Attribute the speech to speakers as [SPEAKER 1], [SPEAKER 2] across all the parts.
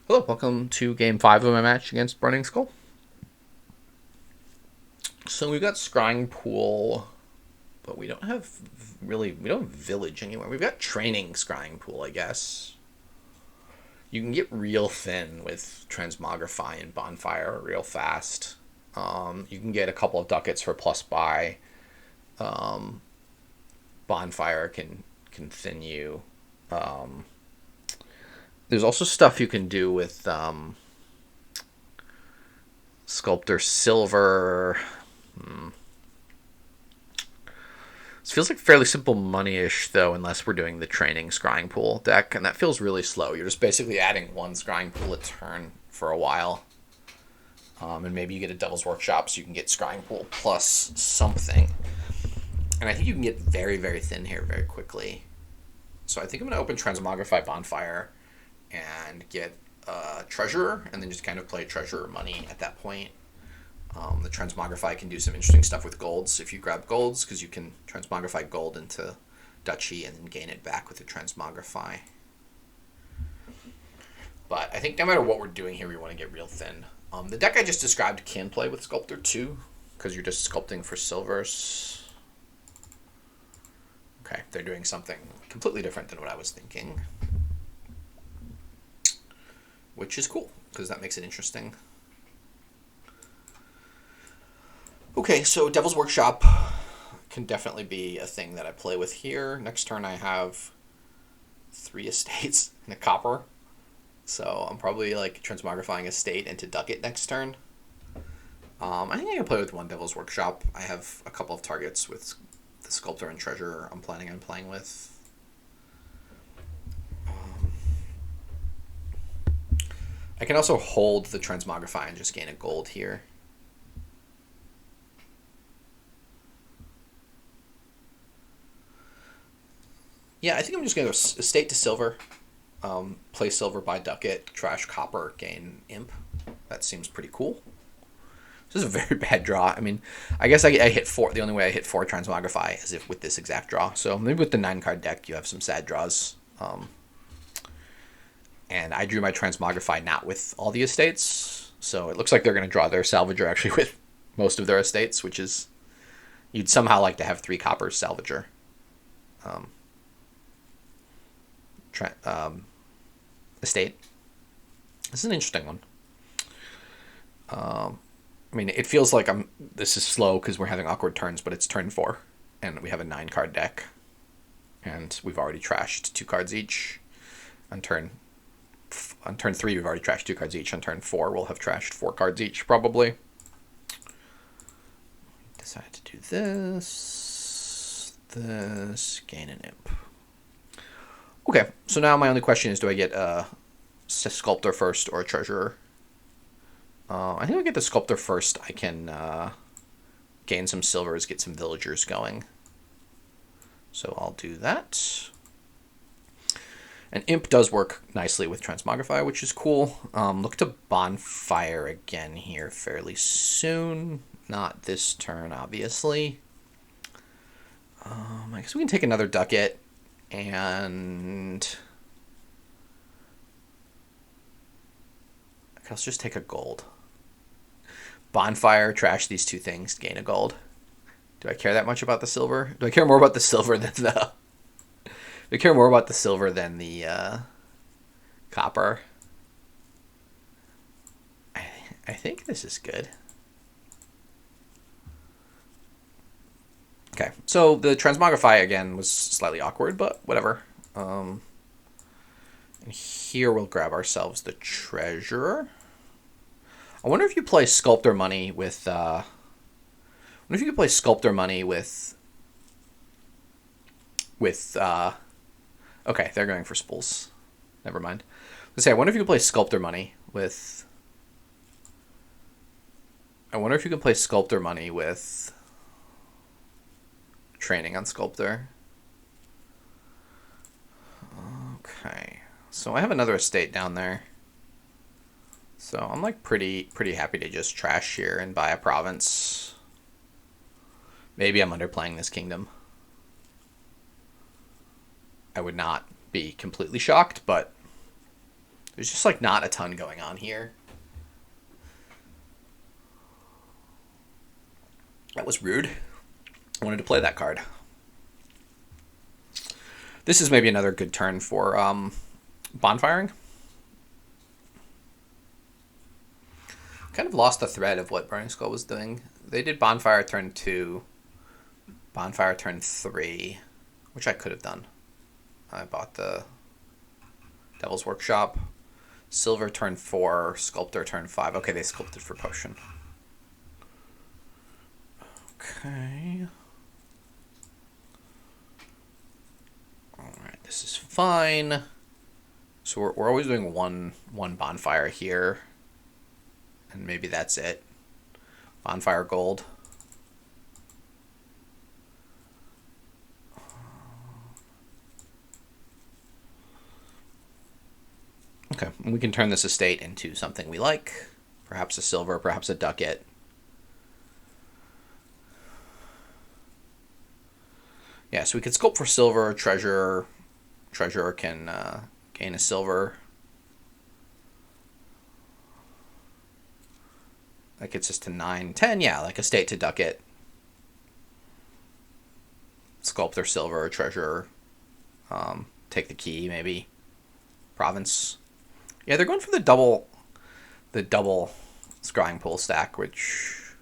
[SPEAKER 1] Hello, welcome to Game 5 of my match against Burning Skull. So we've got Scrying Pool, but we don't have Village anywhere. We've got Training Scrying Pool, I guess. You can get real thin with Transmogrify and Bonfire real fast. You can get a couple of ducats for plus buy. Bonfire can thin you. There's also stuff you can do with Sculptor Silver. This feels like fairly simple money-ish, though, unless we're doing the Training Scrying Pool deck, and that feels really slow. You're just basically adding one Scrying Pool a turn for a while. And maybe you get a Devil's Workshop so you can get Scrying Pool plus something. And I think you can get very, very thin here very quickly. So I think I'm going to open Transmogrify Bonfire and get Treasurer, and then just kind of play Treasurer money at that point. The Transmogrify can do some interesting stuff with golds if you grab golds, because you can Transmogrify gold into Duchy and then gain it back with the Transmogrify. But I think no matter what we're doing here, we want to get real thin. The deck I just described can play with Sculptor too, because you're just sculpting for silvers. Okay, they're doing something completely different than what I was thinking, which is cool, because that makes it interesting. Okay, so Devil's Workshop can definitely be a thing that I play with here. Next turn I have 3 estates and a copper. So I'm probably like Transmogrifying estate into Ducat next turn. I think I can play with 1 Devil's Workshop. I have a couple of targets with the Sculptor and Treasurer I'm planning on playing with. I can also hold the Transmogrify and just gain a gold here. Yeah, I think I'm just going to go estate to silver, play silver, buy ducat, trash copper, gain imp. That seems pretty cool. This is a very bad draw. I mean, I guess I hit 4. The only way I hit 4 Transmogrify is if with this exact draw. So maybe with the 9-card deck, you have some sad draws. And I drew my Transmogrify not with all the estates. So it looks like they're going to draw their Salvager actually with most of their estates, which is, you'd somehow like to have 3 coppers Salvager. Estate. This is an interesting one. I mean, it feels like this is slow because we're having awkward turns, but it's turn 4, and we have a 9-card deck, and we've already trashed 2 cards each. On turn 3, we've already trashed 2 cards each. On turn 4, we'll have trashed 4 cards each, probably. Decide to do this, gain an imp. Okay, so now my only question is, do I get a Sculptor first or a Treasurer? I think I'll get the Sculptor first. I can gain some silvers, get some villagers going. So I'll do that. And Imp does work nicely with Transmogrify, which is cool. Look to Bonfire again here fairly soon. Not this turn, obviously. I guess we can take another Ducat. And let's just take a gold. Bonfire, trash these 2 things, gain a gold. Do I care that much about the silver? Do I care more about the silver than the... Do I care more about the silver than the copper? I think this is good. Okay, so the Transmogrify again was slightly awkward, but whatever. And here we'll grab ourselves the Treasurer. I wonder if you play Sculptor money with. I wonder if you could play Sculptor money with. Okay, they're going for spools. Never mind. Let's say I wonder if you could play Sculptor money with. I wonder if you could play Sculptor money with. Training on Sculptor. Okay, so I have another estate down there. So I'm like pretty happy to just trash here and buy a province. Maybe I'm underplaying this kingdom. I would not be completely shocked, but There's just like not a ton going on here. That was rude. I wanted to play that card. This is maybe another good turn for Bonfiring. Kind of lost the thread of what Burning Skull was doing. They did Bonfire turn 2, Bonfire turn 3, which I could have done. I bought the Devil's Workshop. Silver turn 4, Sculptor turn 5. Okay, they sculpted for Potion. Okay. Alright, this is fine. So we're always doing one Bonfire here. And maybe that's it. Bonfire gold. Okay, and we can turn this estate into something we like. Perhaps a silver, perhaps a ducat. Yeah, so we could sculpt for silver, treasurer. Treasurer can gain a silver. That gets us to 9, 10. Yeah, like estate to ducat. Sculptor, silver, treasurer. Take the key, maybe. Province. Yeah, they're going for the double scrying pool stack, which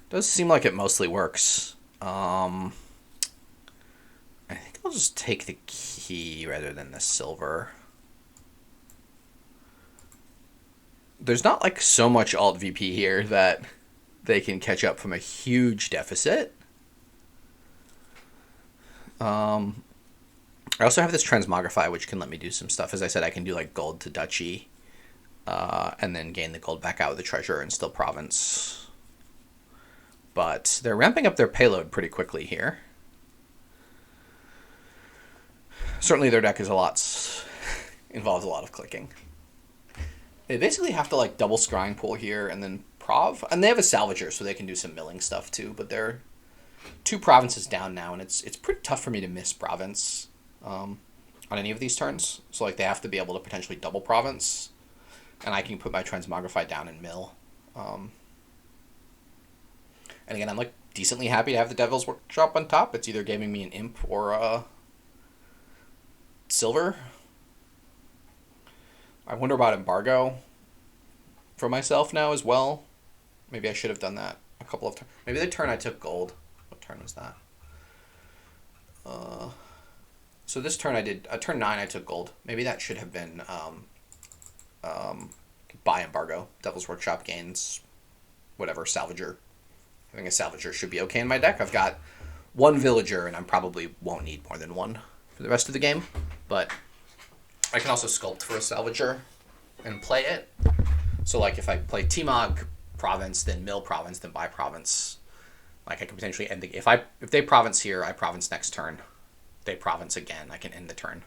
[SPEAKER 1] does seem like it mostly works. I think I'll just take the key rather than the silver. There's not like so much alt VP here that they can catch up from a huge deficit. I also have this Transmogrify, which can let me do some stuff. As I said, I can do like gold to duchy, and then gain the gold back out with the treasure and still province. But they're ramping up their payload pretty quickly here. Certainly their deck is involves a lot of clicking. They basically have to like double scrying pool here and then prov. And they have a salvager, so they can do some milling stuff too, but they're 2 provinces down now, and it's pretty tough for me to miss province on any of these turns. So like they have to be able to potentially double province, and I can put my Transmogrify down and mill. And again, I'm like decently happy to have the Devil's Workshop on top. It's either giving me an imp or a silver. I wonder about Embargo for myself now as well. Maybe I should have done that a couple of times. Maybe the turn I took gold. What turn was that? So this turn I did, turn 9 I took gold. Maybe that should have been buy Embargo. Devil's Workshop gains whatever, Salvager. I think a Salvager should be okay in my deck. I've got 1 Villager, and I probably won't need more than 1 for the rest of the game. But I can also sculpt for a Salvager and play it. So like if I play T-Mog province, then mill province, then buy province, like I can potentially end the if they province here, I province next turn. They province again, I can end the turn.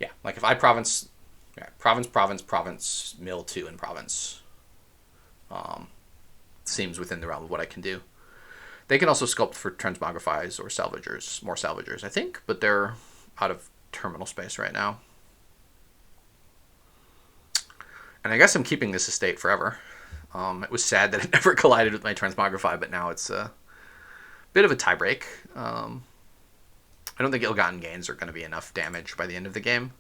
[SPEAKER 1] Yeah, like if I province, province, mill 2 and province. Seems within the realm of what I can do. They can also sculpt for Transmogrifies or Salvagers, more Salvagers, I think, but they're out of terminal space right now. And I guess I'm keeping this estate forever. It was sad that it never collided with my Transmogrify, but now it's a bit of a tiebreak. I don't think ill-gotten gains are going to be enough damage by the end of the game.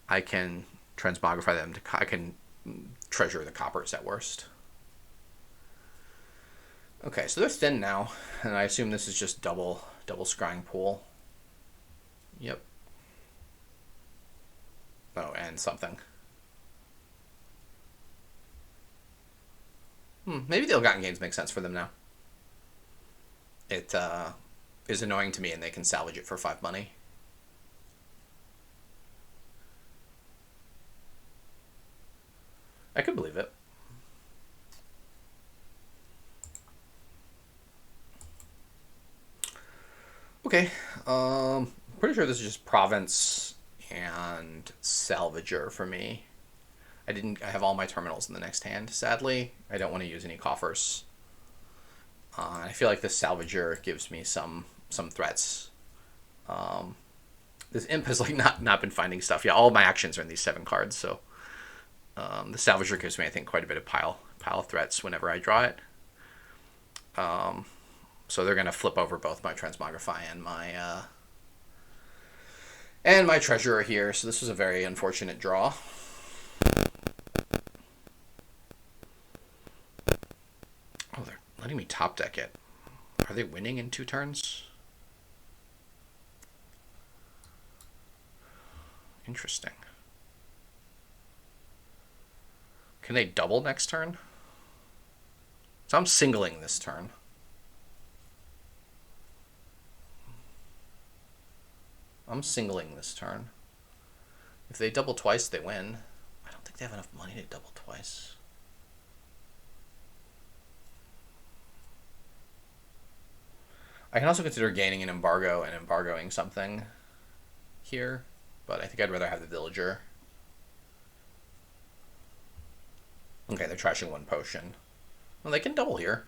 [SPEAKER 1] I can Transmogrify them. I can treasure the coppers at worst. Okay, so they're thin now, and I assume this is just double scrying pool. Yep. Oh, and something. Maybe the ill-gotten gains make sense for them now. It is annoying to me, and they can salvage it for 5 money. I could believe it. Okay, pretty sure this is just province and salvager for me. I have all my terminals in the next hand, sadly. I don't want to use any coffers. I feel like this salvager gives me some threats. This imp has like not been finding stuff. Yeah, all my actions are in these 7 cards, so the Salvager gives me, I think, quite a bit of pile threats whenever I draw it. So they're gonna flip over both my Transmogrify and my Treasurer here. So this was a very unfortunate draw. Oh, they're letting me top deck it. Are they winning in 2 turns? Interesting. Can they double next turn? So I'm singling this turn. I'm singling this turn. If they double twice, they win. I don't think they have enough money to double twice. I can also consider gaining an embargo and embargoing something here, but I think I'd rather have the villager. Okay, they're trashing 1 potion. Well, they can double here.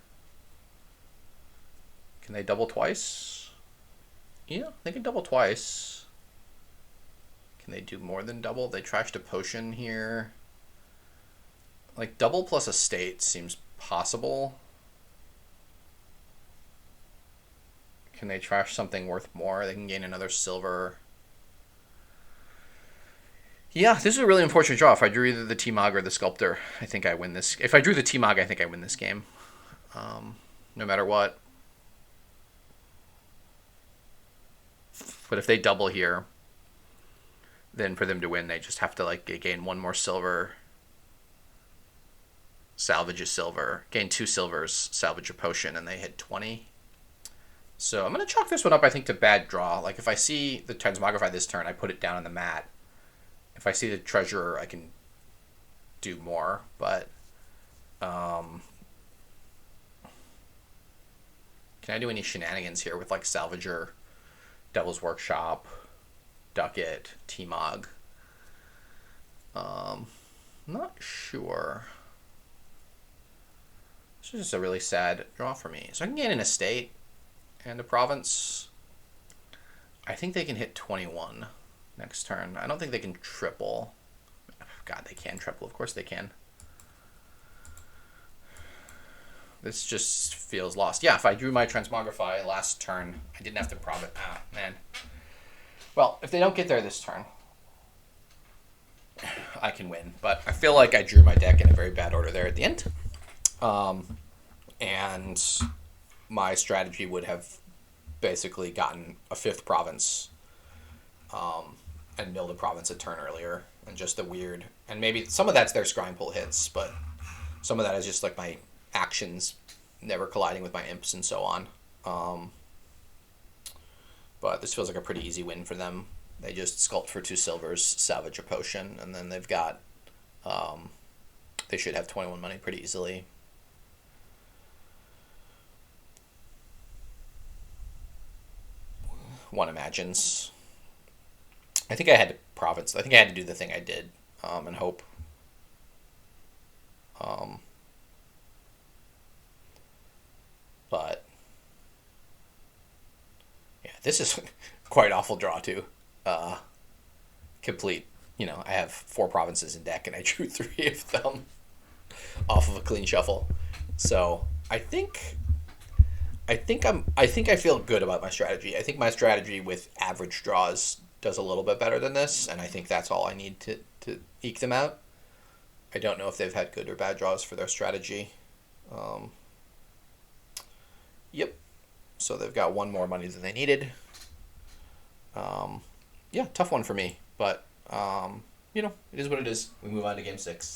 [SPEAKER 1] Can they double twice? Yeah, they can double twice. Can they do more than double? They trashed a potion here. Like, double plus a state seems possible. Can they trash something worth more? They can gain another silver. Yeah, this is a really unfortunate draw. If I drew either the T-Mog or the Sculptor, I think I win this. If I drew the T-Mog, I think I win this game. No matter what. But if they double here, then for them to win, they just have to like gain 1 more silver, salvage a silver, gain 2 silvers, salvage a potion, and they hit 20. So I'm going to chalk this one up, I think, to bad draw. Like, if I see the Transmogrify this turn, I put it down on the mat. If I see the Treasurer, I can do more. But can I do any shenanigans here with, like, Salvager, Devil's Workshop, Ducat, T-Mog? Not sure. This is just a really sad draw for me. So I can gain an estate and a province. I think they can hit 21 next turn. I don't think they can triple. God, they can triple. Of course they can. This just feels lost. Yeah, if I drew my Transmogrify last turn, I didn't have to prov it. Ah, man. Well, if they don't get there this turn, I can win. But I feel like I drew my deck in a very bad order there at the end. And my strategy would have basically gotten a 5th province and milled a province a turn earlier. And just the weird... And maybe some of that's their scrying pull hits, but some of that is just like my actions never colliding with my imps and so on. But this feels like a pretty easy win for them. They just sculpt for 2 silvers, salvage a potion, and then they've got... they should have 21 money pretty easily. One imagines. I think I had to province. I think I had to do the thing I did and hope. But yeah, this is quite awful draw too. Complete. You know, I have 4 provinces in deck and I drew 3 of them off of a clean shuffle. So I think I feel good about my strategy. I think my strategy with average draws does a little bit better than this, and I think that's all I need to eke them out. I don't know if they've had good or bad draws for their strategy. Yep. So they've got 1 more money than they needed. Yeah, tough one for me, but you know, it is what it is. We move on to game 6.